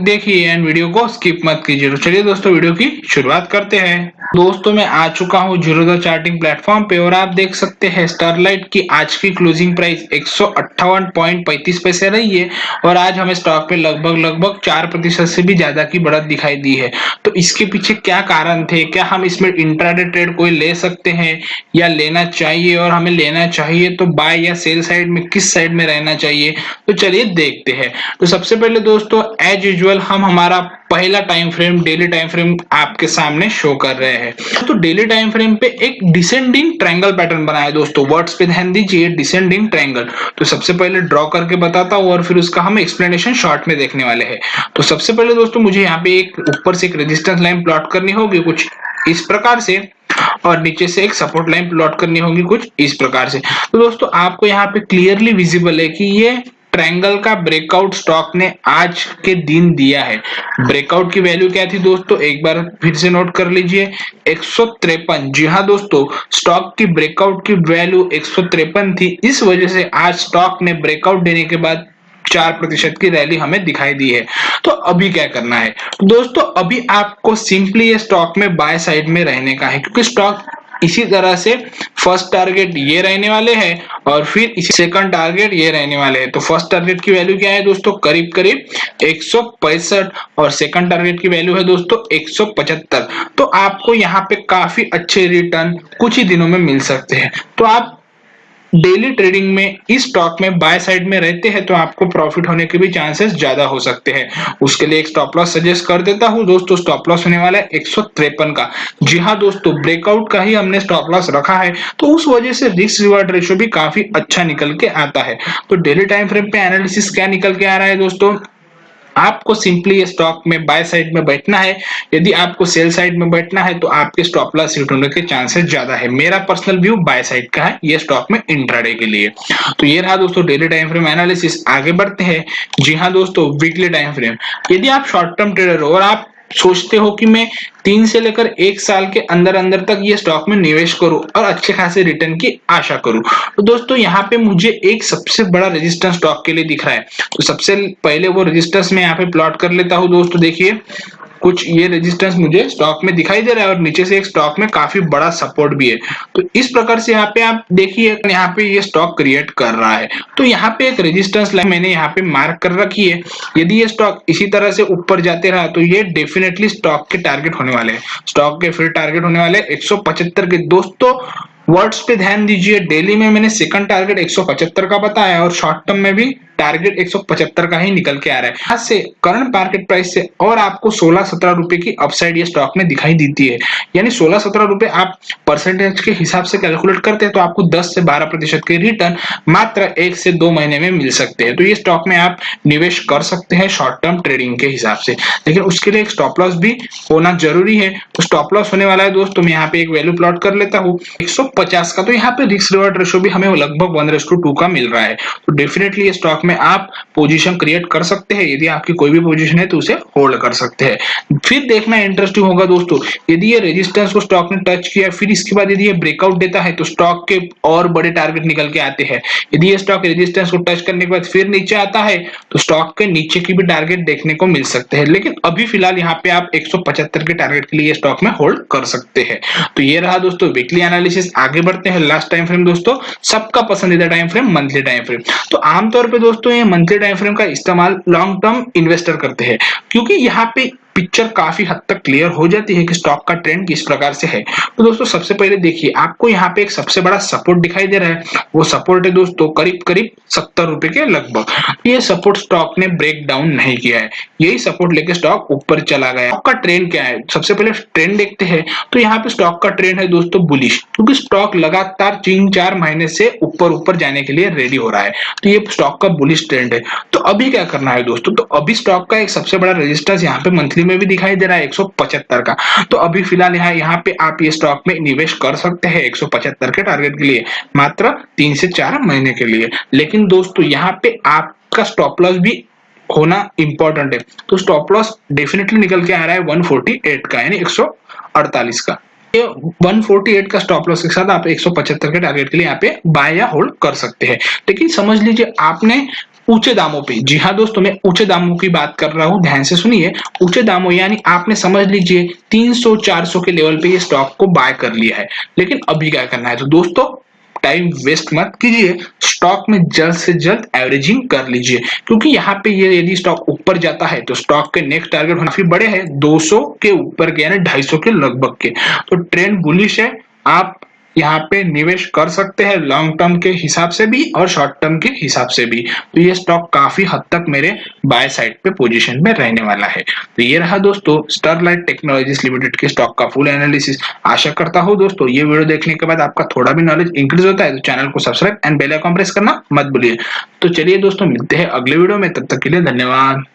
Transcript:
देखिए and video को skip मत कीजिए। तो चलिए दोस्तों वीडियो की शुरुआत करते हैं। दोस्तों मैं आ चुका हूँ जीरोधा चार्टिंग प्लेटफॉर्म पे और आप देख सकते हैं स्टरलाइट की आज की क्लोजिंग प्राइस 158.35 रही है और आज हमें स्टॉक पे लगभग 4% से भी ज्यादा की बढ़त दिखाई दी है। तो इसके पीछे क्या कारण थे, क्या हम इसमें इंट्राडे ट्रेड कोई ले सकते हैं या लेना चाहिए, और हमें लेना चाहिए तो बाय या सेल साइड में किस साइड में रहना चाहिए, तो चलिए देखते हैं। तो सबसे पहले दोस्तों एज यूजुअल हम हमारा पहला time frame daily time frame आपके सामने शो कर रहे हैं। तो डेली टाइम फ्रेम पे एक डिसेंडिंग ट्रायंगल पैटर्न बना है दोस्तों। वर्ड्स पे ध्यान दीजिए, डिसेंडिंग ट्रायंगल। तो सबसे पहले ड्रॉ करके बताता हूँ और फिर उसका हम एक्सप्लेनेशन शॉर्ट में देखने वाले हैं। तो सबसे पहले दोस्तों मुझे यहाँ पे एक ऊपर से एक रेजिस्टेंस लाइन प्लॉट करनी होगी कुछ इस प्रकार से, और नीचे से एक सपोर्ट लाइन प्लॉट करनी होगी कुछ इस प्रकार से। तो दोस्तों आपको यहाँ पे क्लियरली विजिबल है कि ये ट्रायंगल का ब्रेकआउट स्टॉक ने आज के दिन दिया है। ब्रेकआउट की वैल्यू क्या थी दोस्तों, एक बार फिर से नोट कर लीजिए, 153। जी हाँ दोस्तों, स्टॉक की ब्रेकआउट की वैल्यू 153 थी। इस वजह से आज स्टॉक ने ब्रेकआउट देने के बाद 4% की रैली हमें दिखाई दी है। तो अभी क्या करना है दोस्तों, अभी आपको सिंपली ये स्टॉक में बाय साइड में रहने का है, क्योंककि स्टॉक इसी तरह से फर्स्ट टारगेट ये रहने वाले हैं और फिर इसी सेकंड टारगेट ये रहने वाले हैं। तो फर्स्ट टारगेट की वैल्यू क्या है दोस्तों, करीब करीब 165, और सेकंड टारगेट की वैल्यू है दोस्तों 175। तो आपको यहाँ पे काफी अच्छे रिटर्न कुछ ही दिनों में मिल सकते हैं। तो आप डेली ट्रेडिंग में इस स्टॉक में बाय साइड में रहते हैं तो आपको प्रॉफिट होने के भी चांसेस ज्यादा हो सकते हैं। उसके लिए एक स्टॉप लॉस सजेस्ट कर देता हूं दोस्तों। स्टॉप लॉस होने वाला है 153 का। जी हाँ दोस्तों, ब्रेकआउट का ही हमने स्टॉप लॉस रखा है, तो उस वजह से रिस्क रिवार्ड रेशियो भी काफी अच्छा निकल के आता है। तो डेली टाइम फ्रेम पे एनालिसिस क्या निकल के आ रहा है दोस्तों, आपको सिंपली स्टॉक में बाय साइड में बैठना है। यदि आपको सेल साइड में बैठना है तो आपके स्टॉप लॉस हिट होने के चांसेस ज्यादा है। मेरा पर्सनल व्यू बाय साइड का है ये स्टॉक में इंट्राडे के लिए। तो ये रहा दोस्तों डेली टाइम फ्रेम एनालिसिस। आगे बढ़ते हैं। जी हाँ दोस्तों, वीकली टाइम फ्रेम। यदि आप शॉर्ट टर्म ट्रेडर हो और आप सोचते हो कि मैं 3 से लेकर 1 साल के अंदर अंदर तक ये स्टॉक में निवेश करूं और अच्छे खासे रिटर्न की आशा करूं, तो दोस्तों यहाँ पे मुझे एक सबसे बड़ा रेजिस्टेंस स्टॉक के लिए दिख रहा है। तो सबसे पहले वो रेजिस्टेंस मैं यहाँ पे प्लॉट कर लेता हूँ दोस्तों। देखिए कुछ ये रेजिस्टेंस मुझे स्टॉक में दिखाई दे रहा है और नीचे से एक स्टॉक में काफी बड़ा सपोर्ट भी है। तो इस प्रकार से यहाँ पे आप देखिए, यहाँ पे ये स्टॉक क्रिएट कर रहा है। तो यहाँ पे एक रेजिस्टेंस लाइन मैंने यहाँ पे मार्क कर रखी है। यदि ये स्टॉक इसी तरह से ऊपर जाते रहा तो ये डेफिनेटली स्टॉक के टारगेट होने वाले हैं। स्टॉक के फिर टारगेट होने वाले 175 के। दोस्तों वर्ड्स पे ध्यान दीजिए, डेली में मैंने सेकंड टारगेट 175 का बताया और शॉर्ट टर्म में भी टारगेट 175 का ही निकल के आ रहा है। आज से करंट मार्केट प्राइस से और आपको 16-17 रुपए की अपसाइड ये स्टॉक में दिखाई देती है। यानी 16-17 रुपए आप परसेंटेज के हिसाब से कैलकुलेट करते हैं तो आपको 10 से 12% के रिटर्न मात्र 1 से 2 महीने में मिल सकते हैं। तो ये स्टॉक में आप निवेश कर सकते हैं शॉर्ट टर्म ट्रेडिंग के हिसाब से, लेकिन उसके लिए एक स्टॉप लॉस भी होना जरूरी है। तो स्टॉप लॉस होने वाला है दोस्तों, मैं यहाँ पे एक वैल्यू प्लॉट कर लेता हूँ 150 का। तो यहाँ पे रिस्क रिवार्ड रेशियो भी हमें लगभग 1:2 का मिल रहा है। तो डेफिनेटली ये स्टॉक में आप पोजीशन क्रिएट कर सकते हैं। यदि आपकी कोई भी पोजीशन है तो उसे होल्ड कर सकते हैं। फिर देखना इंटरेस्टिंग होगा दोस्तों, यदि ये रेजिस्टेंस को स्टॉक ने टच किया, फिर इसके बाद यदि ये ब्रेकआउट देता है तो स्टॉक के और बड़े टारगेट निकल के आते हैं। यदि ये स्टॉक रेजिस्टेंस को टच करने के बाद फिर नीचे आता है तो स्टॉक के नीचे की भी टारगेट देखने को मिल सकते हैं। लेकिन अभी फिलहाल यहाँ पे आप 175 के टारगेट के लिए स्टॉक में होल्ड कर सकते हैं। तो ये रहा दोस्तों वीकली एनालिसिस। आगे बढ़ते हैं लास्ट टाइम फ्रेम दोस्तों, सबका पसंदीदा time frame monthly time frame. तो आमतौर पे दोस्तों ये मंथली टाइम फ्रेम का इस्तेमाल लॉन्ग टर्म इन्वेस्टर करते हैं, क्योंकि यहाँ पे पिक्चर काफी हद तक क्लियर हो जाती है कि स्टॉक का ट्रेंड किस प्रकार से है। तो दोस्तों सबसे पहले देखिए, आपको यहाँ पे एक सबसे बड़ा सपोर्ट दिखाई दे रहा है। वो सपोर्ट है दोस्तों करीब करीब 70 रुपए के लगभग। ये सपोर्ट स्टॉक ने ब्रेक डाउन नहीं किया है, यही सपोर्ट लेके स्टॉक ऊपर चला गया। स्टॉक का ट्रेंड क्या है, सबसे पहले ट्रेंड देखते हैं। तो यहाँ पे स्टॉक का ट्रेंड है दोस्तों बुलिश, क्योंकि स्टॉक लगातार 3-4 महीने से ऊपर ऊपर जाने के लिए रेडी हो रहा है। तो ये स्टॉक का बुलिश ट्रेंड है। तो अभी क्या करना है दोस्तों, तो अभी स्टॉक का एक सबसे बड़ा रेजिस्टेंस यहाँ पे मंथली में भी दिखाई दे रहा है 175 का। तो अभी फिलहाल यहाँ पे आप ये स्टॉक में निवेश कर सकते हैं 175 के टारगेट के लिए, मात्र 3 से 4 महीने के लिए। लेकिन दोस्तों यहाँ पे आपका स्टॉप लॉस भी होना इंपॉर्टेंट है। तो स्टॉप लॉस डेफिनेटली निकल के आ रहा है 148 का, यानी 148 का। 148 का स्टॉप लॉस के साथ आप 175 के टारगेट के लिए यहाँ पे बाय या होल्ड कर सकते हैं। लेकिन समझ लीजिए आपने ऊंचे दामों पे। जी हाँ दोस्तों, मैं ऊंचे दामों की बात कर रहा हूं, ध्यान से सुनिए। ऊंचे दामों यानी आपने समझ लीजिए 300-400 के लेवल पे ये स्टॉक को बाय कर लिया है, लेकिन अभी क्या करना है? तो दोस्तों टाइम वेस्ट मत कीजिए, स्टॉक में जल्द से जल्द एवरेजिंग कर लीजिए, क्योंकि यहाँ पे ये यदि स्टॉक ऊपर जाता है तो स्टॉक के नेक्स्ट टारगेट काफी बड़े हैं, 200 के ऊपर के यानी 250 के लगभग के। तो ट्रेंड बुलिश है, आप यहाँ पे निवेश कर सकते हैं लॉन्ग टर्म के हिसाब से भी और शॉर्ट टर्म के हिसाब से भी। तो ये स्टॉक काफी हद तक मेरे बाय साइड पे पोजीशन में रहने वाला है। तो ये रहा दोस्तों स्टरलाइट टेक्नोलॉजीज लिमिटेड के स्टॉक का फुल एनालिसिस। आशा करता हूँ दोस्तों ये वीडियो देखने के बाद आपका थोड़ा भी नॉलेज इंक्रीज होता है, तो चैनल को subscribe and bell icon press करना मत भूलिए। तो चलिए दोस्तों मिलते हैं अगले वीडियो में, तब तक के लिए धन्यवाद।